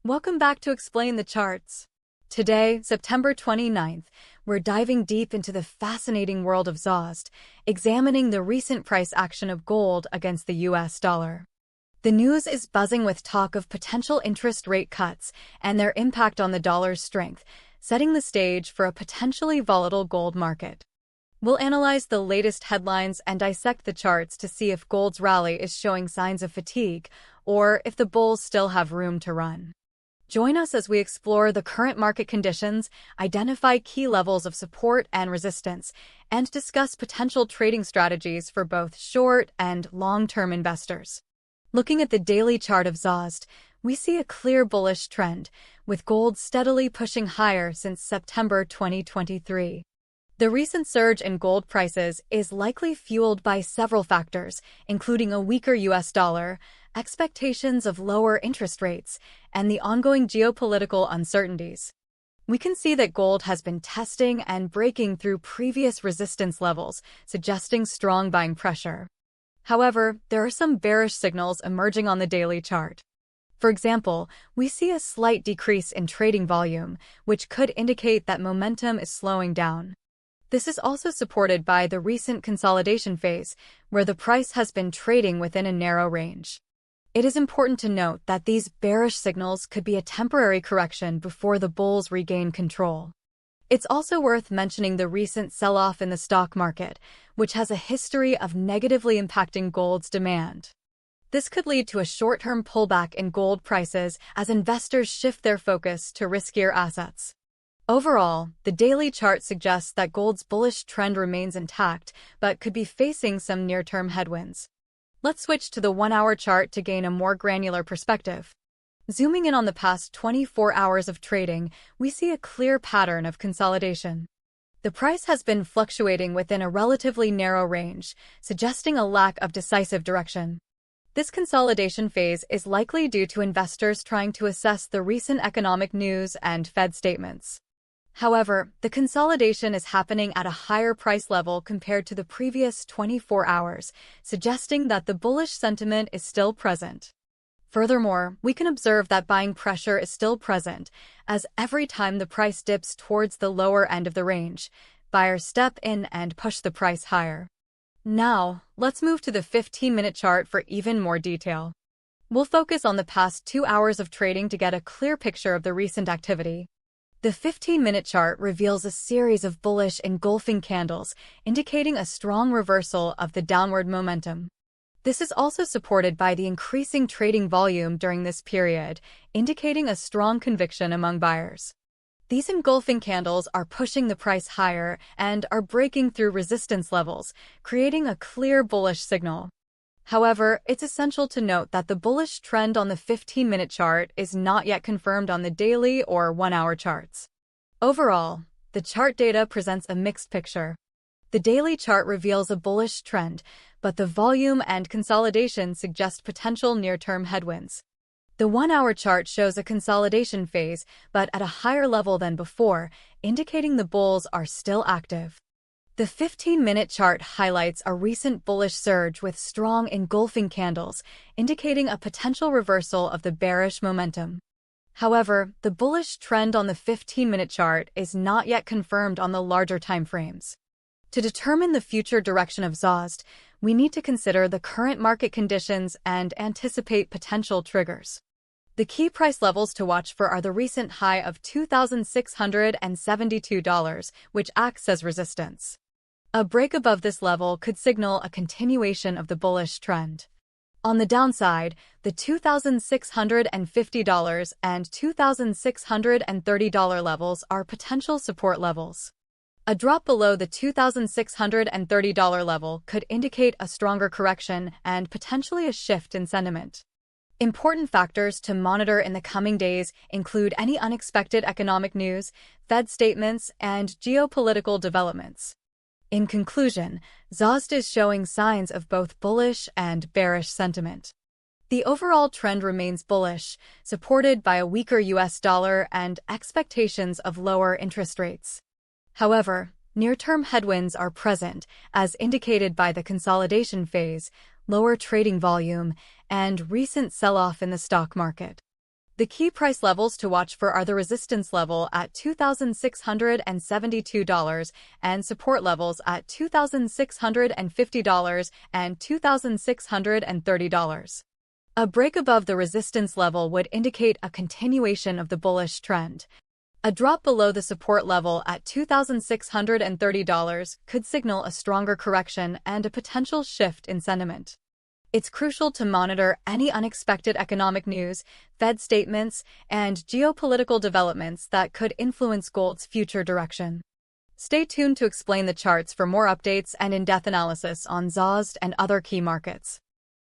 Welcome back to Explain the Charts. Today, September 29th, we're diving deep into the fascinating world of XAUUSD, examining the recent price action of gold against the US dollar. The news is buzzing with talk of potential interest rate cuts and their impact on the dollar's strength, setting the stage for a potentially volatile gold market. We'll analyze the latest headlines and dissect the charts to see if gold's rally is showing signs of fatigue or if the bulls still have room to run. Join us as we explore the current market conditions, identify key levels of support and resistance, and discuss potential trading strategies for both short and long-term investors. Looking at the daily chart of XAUUSD, we see a clear bullish trend, with gold steadily pushing higher since September 2023. The recent surge in gold prices is likely fueled by several factors, including a weaker US dollar, expectations of lower interest rates, and the ongoing geopolitical uncertainties. We can see that gold has been testing and breaking through previous resistance levels, suggesting strong buying pressure. However, there are some bearish signals emerging on the daily chart. For example, we see a slight decrease in trading volume, which could indicate that momentum is slowing down. This is also supported by the recent consolidation phase, where the price has been trading within a narrow range. It is important to note that these bearish signals could be a temporary correction before the bulls regain control. It's also worth mentioning the recent sell-off in the stock market, which has a history of negatively impacting gold's demand. This could lead to a short-term pullback in gold prices as investors shift their focus to riskier assets. Overall, the daily chart suggests that gold's bullish trend remains intact, but could be facing some near-term headwinds. Let's switch to the 1-hour chart to gain a more granular perspective. Zooming in on the past 24 hours of trading, we see a clear pattern of consolidation. The price has been fluctuating within a relatively narrow range, suggesting a lack of decisive direction. This consolidation phase is likely due to investors trying to assess the recent economic news and Fed statements. However, the consolidation is happening at a higher price level compared to the previous 24 hours, suggesting that the bullish sentiment is still present. Furthermore, we can observe that buying pressure is still present, as every time the price dips towards the lower end of the range, buyers step in and push the price higher. Now, let's move to the 15-minute chart for even more detail. We'll focus on the past 2 hours of trading to get a clear picture of the recent activity. The 15-minute chart reveals a series of bullish engulfing candles, indicating a strong reversal of the downward momentum. This is also supported by the increasing trading volume during this period, indicating a strong conviction among buyers. These engulfing candles are pushing the price higher and are breaking through resistance levels, creating a clear bullish signal. However, it's essential to note that the bullish trend on the 15-minute chart is not yet confirmed on the daily or 1-hour charts. Overall, the chart data presents a mixed picture. The daily chart reveals a bullish trend, but the volume and consolidation suggest potential near-term headwinds. The 1-hour chart shows a consolidation phase, but at a higher level than before, indicating the bulls are still active. The 15-minute chart highlights a recent bullish surge with strong engulfing candles, indicating a potential reversal of the bearish momentum. However, the bullish trend on the 15-minute chart is not yet confirmed on the larger timeframes. To determine the future direction of XAUUSD, we need to consider the current market conditions and anticipate potential triggers. The key price levels to watch for are the recent high of $2,672, which acts as resistance. A break above this level could signal a continuation of the bullish trend. On the downside, the $2,650 and $2,630 levels are potential support levels. A drop below the $2,630 level could indicate a stronger correction and potentially a shift in sentiment. Important factors to monitor in the coming days include any unexpected economic news, Fed statements, and geopolitical developments. In conclusion, XAUUSD is showing signs of both bullish and bearish sentiment. The overall trend remains bullish, supported by a weaker US dollar and expectations of lower interest rates. However, near-term headwinds are present, as indicated by the consolidation phase, lower trading volume, and recent sell-off in the stock market. The key price levels to watch for are the resistance level at $2,672 and support levels at $2,650 and $2,630. A break above the resistance level would indicate a continuation of the bullish trend. A drop below the support level at $2,630 could signal a stronger correction and a potential shift in sentiment. It's crucial to monitor any unexpected economic news, Fed statements, and geopolitical developments that could influence gold's future direction. Stay tuned to Explain the Charts for more updates and in-depth analysis on XAUUSD and other key markets.